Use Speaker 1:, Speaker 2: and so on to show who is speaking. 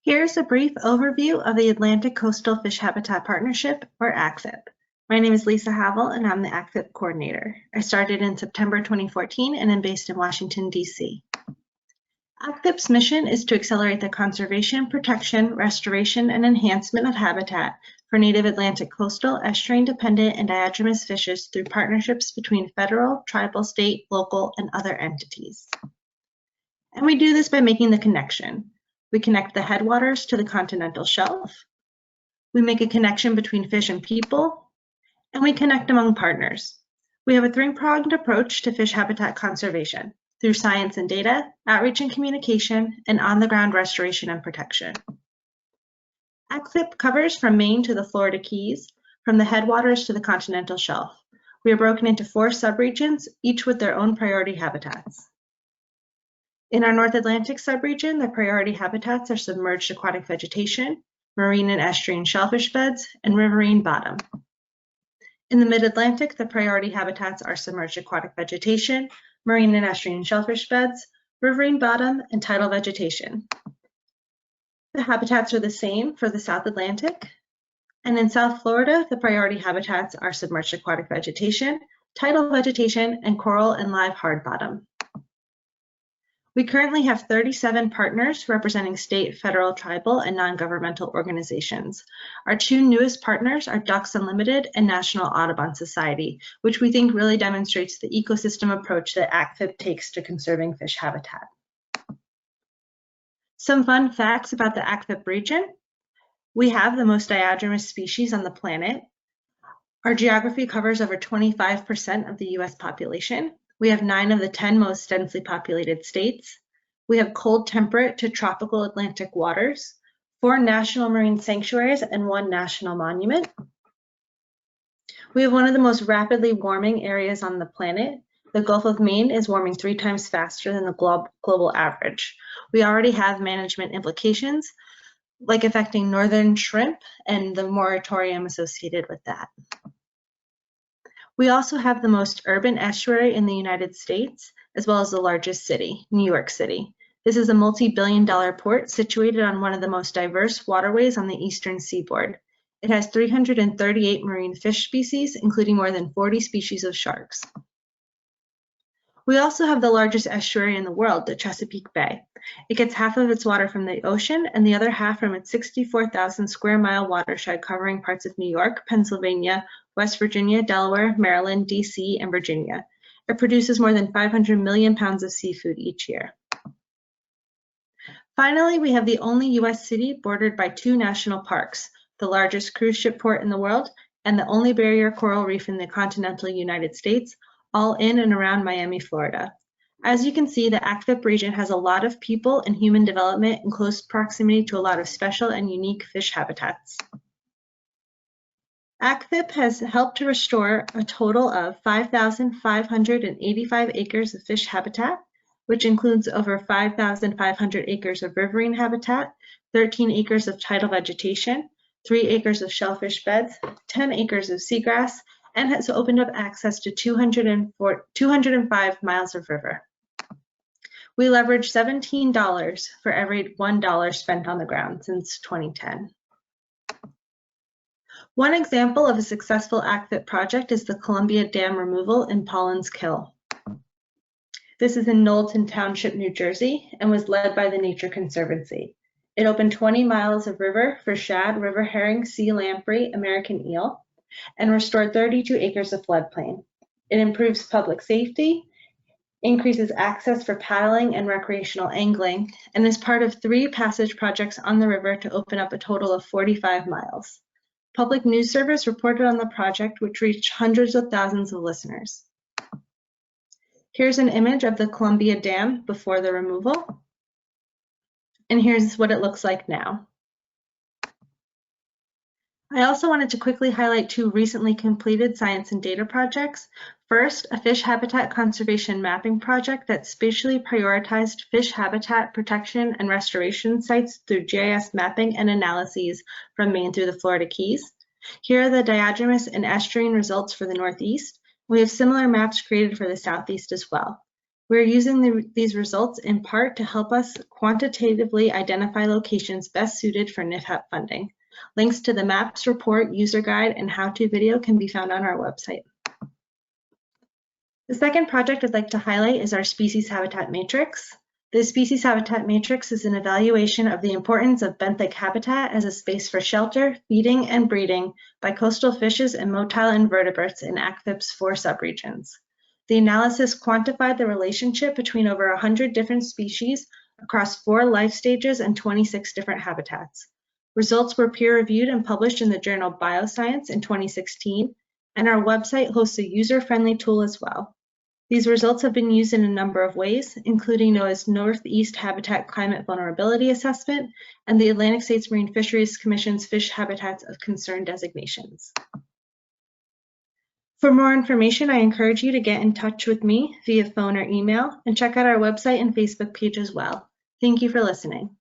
Speaker 1: Here's a brief overview of the Atlantic Coastal Fish Habitat Partnership, or Akvip. My name is Lisa Havel, and I'm the Akvip coordinator. I started in September 2014 and am based in Washington, D.C. Akvip's mission is to accelerate the conservation, protection, restoration, and enhancement of habitat for native Atlantic coastal, estuarine-dependent, and diadromous fishes through partnerships between federal, tribal, state, local, and other entities. And we do this by making the connection. We connect the headwaters to the continental shelf. We make a connection between fish and people, and we connect among partners. We have a three-pronged approach to fish habitat conservation through science and data, outreach and communication, and on-the-ground restoration and protection. Akvip covers from Maine to the Florida Keys, from the headwaters to the continental shelf. We are broken into 4 subregions, each with their own priority habitats. In our North Atlantic subregion, the priority habitats are submerged aquatic vegetation, marine and estuarine shellfish beds, and riverine bottom. In the Mid-Atlantic, the priority habitats are submerged aquatic vegetation, marine and estuarine shellfish beds, riverine bottom, and tidal vegetation. The habitats are the same for the South Atlantic, and in South Florida, the priority habitats are submerged aquatic vegetation, tidal vegetation, and coral and live hard bottom. We currently have 37 partners representing state, federal, tribal, and non-governmental organizations. Our 2 newest partners are Ducks Unlimited and National Audubon Society, which we think really demonstrates the ecosystem approach that Akvip takes to conserving fish habitat. Some fun facts about the Akvip region. We have the most diadromous species on the planet. Our geography covers over 25% of the US population. We have 9 of the 10 most densely populated states. We have cold temperate to tropical Atlantic waters, 4 national marine sanctuaries, and 1 national monument. We have one of the most rapidly warming areas on the planet. The Gulf of Maine is warming 3 times faster than the global average. We already have management implications, like affecting northern shrimp and the moratorium associated with that. We also have the most urban estuary in the United States, as well as the largest city, New York City. This is a multi-billion-dollar port situated on one of the most diverse waterways on the eastern seaboard. It has 338 marine fish species, including more than 40 species of sharks. We also have the largest estuary in the world, the Chesapeake Bay. It gets half of its water from the ocean and the other half from its 64,000 square mile watershed covering parts of New York, Pennsylvania, West Virginia, Delaware, Maryland, DC, and Virginia. It produces more than 500 million pounds of seafood each year. Finally, we have the only US city bordered by 2 national parks, the largest cruise ship port in the world and the only barrier coral reef in the continental United States, all in and around Miami, Florida. As you can see, the Akvip region has a lot of people and human development in close proximity to a lot of special and unique fish habitats. Akvip has helped to restore a total of 5,585 acres of fish habitat, which includes over 5,500 acres of riverine habitat, 13 acres of tidal vegetation, 3 acres of shellfish beds, 10 acres of seagrass, and has opened up access to 205 miles of river. We leveraged $17 for every $1 spent on the ground since 2010. One example of a successful Akvip project is the Columbia Dam removal in Paulins Kill. This is in Knowlton Township, New Jersey, and was led by the Nature Conservancy. It opened 20 miles of river for shad, river herring, sea lamprey, American eel, and restored 32 acres of floodplain. It improves public safety, increases access for paddling and recreational angling, and is part of 3 passage projects on the river to open up a total of 45 miles. Public News Service reported on the project, which reached hundreds of thousands of listeners. Here's an image of the Columbia Dam before the removal, and here's what it looks like now. I also wanted to quickly highlight 2 recently completed science and data projects. First, a fish habitat conservation mapping project that spatially prioritized fish habitat protection and restoration sites through GIS mapping and analyses from Maine through the Florida Keys. Here are the diadromous and estuarine results for the Northeast. We have similar maps created for the Southeast as well. We're using these results in part to help us quantitatively identify locations best suited for NIFHAP funding. Links to the MAPS report, user guide, and how-to video can be found on our website. The second project I'd like to highlight is our Species Habitat Matrix. The Species Habitat Matrix is an evaluation of the importance of benthic habitat as a space for shelter, feeding, and breeding by coastal fishes and motile invertebrates in Akvip's 4 subregions. The analysis quantified the relationship between over 100 different species across 4 life stages and 26 different habitats. Results were peer-reviewed and published in the journal Bioscience in 2016, and our website hosts a user-friendly tool as well. These results have been used in a number of ways, including NOAA's Northeast Habitat Climate Vulnerability Assessment and the Atlantic States Marine Fisheries Commission's Fish Habitats of Concern designations. For more information, I encourage you to get in touch with me via phone or email and check out our website and Facebook page as well. Thank you for listening.